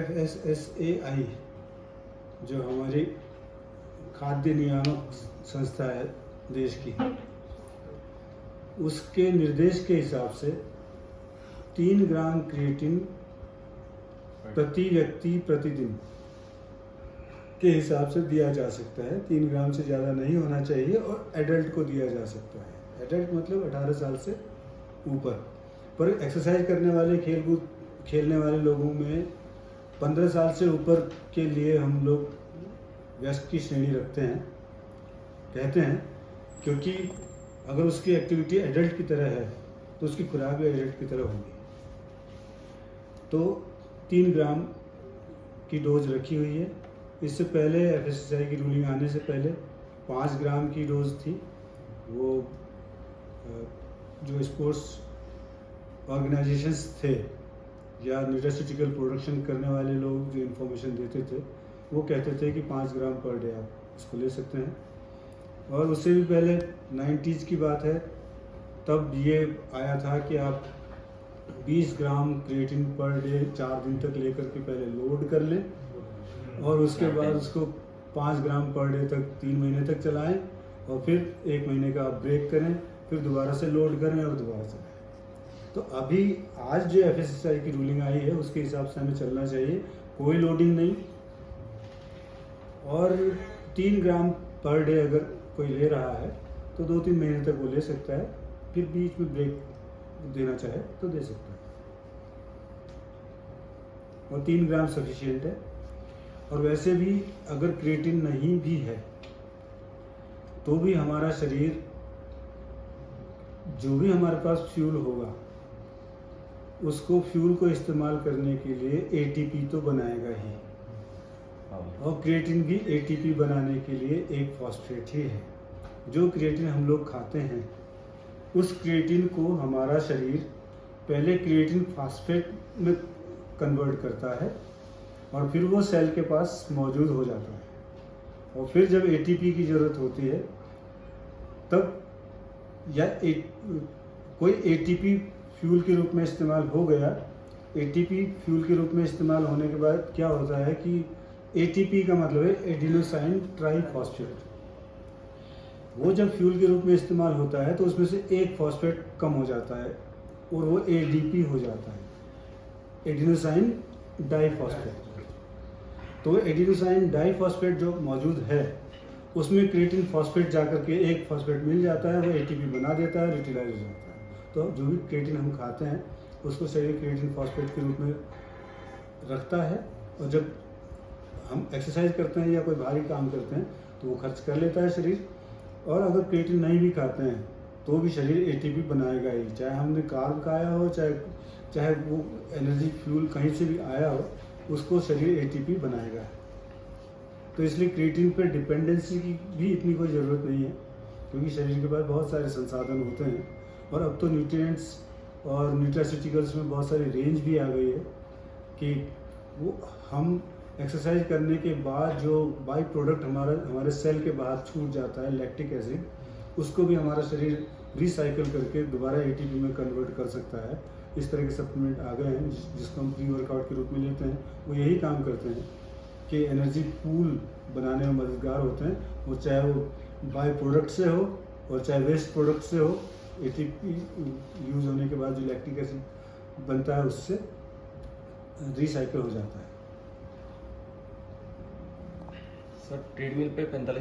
FSSAI जो हमारी खाद्य नियामक संस्था है देश की, उसके निर्देश के हिसाब से 3 ग्राम क्रिएटिन प्रति व्यक्ति प्रतिदिन के हिसाब से दिया जा सकता है। 3 ग्राम से ज़्यादा नहीं होना चाहिए और एडल्ट को दिया जा सकता है। एडल्ट मतलब 18 साल से ऊपर। पर एक्सरसाइज करने वाले, खेलकूद खेलने वाले लोगों में 15 साल से ऊपर के लिए हम लोग व्यस्क की श्रेणी रखते हैं, कहते हैं, क्योंकि अगर उसकी एक्टिविटी एडल्ट की तरह है तो उसकी खुराक भी एडल्ट की तरह होगी। तो 3 ग्राम की डोज रखी हुई है। इससे पहले FSSAI की रूलिंग आने से पहले 5 ग्राम की डोज थी। वो जो स्पोर्ट्स ऑर्गेनाइजेशंस थे या न्यूट्रास्यूटिकल प्रोडक्शन करने वाले लोग जो इन्फॉर्मेशन देते थे, वो कहते थे कि 5 ग्राम पर डे आप इसको ले सकते हैं। और उससे भी पहले 90s की बात है, तब ये आया था कि आप 20 ग्राम क्रिएटिन पर डे 4 दिन तक लेकर के पहले लोड कर लें और उसके बाद उसको 5 ग्राम पर डे तक 3 महीने तक चलाएं और फिर 1 महीने का आप ब्रेक करें, फिर दोबारा से लोड करें और दोबारा चलाएं। तो अभी आज जो FSSAI की रूलिंग आई है उसके हिसाब से हमें चलना चाहिए, कोई लोडिंग नहीं। और 3 ग्राम पर डे अगर कोई ले रहा है तो 2-3 महीने तक वो ले सकता है, फिर बीच में ब्रेक देना चाहे तो दे सकता है। और 3 ग्राम सफिशिएंट है। और वैसे भी अगर क्रिएटिन नहीं भी है तो भी हमारा शरीर, जो भी हमारे पास फ्यूल होगा, उसको फ्यूल को इस्तेमाल करने के लिए ATP तो बनाएगा ही। और क्रिएटिन भी ATP बनाने के लिए एक फॉस्फेट ही है। जो क्रिएटिन हम लोग खाते हैं, उस क्रिएटिन को हमारा शरीर पहले क्रिएटिन फॉस्फेट में कन्वर्ट करता है और फिर वो सेल के पास मौजूद हो जाता है। और फिर जब ATP की ज़रूरत होती है तब कोई ATP फ्यूल के रूप में इस्तेमाल हो गया। ATP फ्यूल के रूप में इस्तेमाल होने के बाद क्या होता है कि ATP का मतलब है एडिनोसाइन ट्राइफॉस्फेट। वो जब फ्यूल के रूप में इस्तेमाल होता है तो उसमें से एक फॉस्फेट कम हो जाता है और वो ADP हो जाता है, एडिनोसाइन डाइफॉस्फेट। तो एडिनोसाइन डाइफॉस्फेट जो मौजूद है उसमें क्रिएटिन फॉस्फेट जाकर के एक फॉस्फेट मिल जाता है, वो ATP बना देता है, यूटिलाइज हो जाता है। तो जो भी क्रिएटिन हम खाते हैं उसको शरीर क्रिएटिन फॉस्फेट के रूप में रखता है। और जब हम एक्सरसाइज करते हैं या कोई भारी काम करते हैं तो वो खर्च कर लेता है शरीर। और अगर क्रिएटिन नहीं भी खाते हैं तो भी शरीर ATP बनाएगा ही, चाहे हमने कार्ब खाया हो, चाहे वो एनर्जी फ्यूल कहीं से भी आया हो, उसको शरीर ATP बनाएगा। तो इसलिए क्रिएटिन पर डिपेंडेंसी की भी इतनी कोई ज़रूरत नहीं है, क्योंकि शरीर के पास बहुत सारे संसाधन होते हैं। और अब तो न्यूट्रिएंट्स और न्यूट्रास्यूटिकल्स में बहुत सारी रेंज भी आ गई है कि वो हम एक्सरसाइज करने के बाद जो बाई प्रोडक्ट हमारे सेल के बाहर छूट जाता है, लैक्टिक एसिड, उसको भी हमारा शरीर रिसाइकिल करके दोबारा ATP में कन्वर्ट कर सकता है। इस तरह के सप्लीमेंट आ गए हैं जिसको हम प्री वर्कआउट के रूप में लेते हैं। वो यही काम करते हैं कि एनर्जी पूल बनाने में मददगार होते हैं। वो चाहे वो बाई प्रोडक्ट से हो और चाहे वेस्ट प्रोडक्ट से हो, ATP यूज़ होने के बाद जो लैक्टिक एसिड बनता है उससे रिसाइकिल हो जाता है। सर ट्रेडमिल पे 45